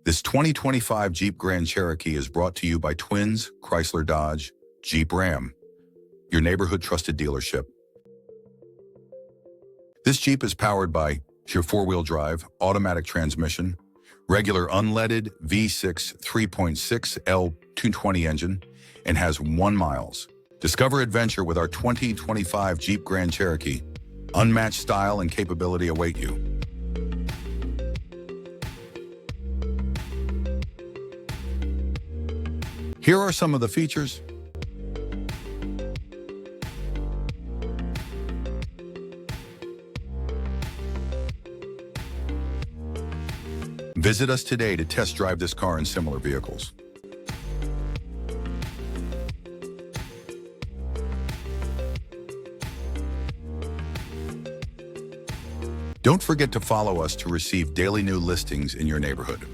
This 2025 Jeep Grand Cherokee is brought to you by Twins, Chrysler Dodge, Jeep Ram, your neighborhood trusted dealership. This Jeep is powered by your four-wheel drive, automatic transmission, regular unleaded V6 3.6 L220 engine, and has 1 mile. Discover adventure with our 2025 Jeep Grand Cherokee. Unmatched style and capability await you. Here are some of the features. Visit us today to test drive this car and similar vehicles. Don't forget to follow us to receive daily new listings in your neighborhood.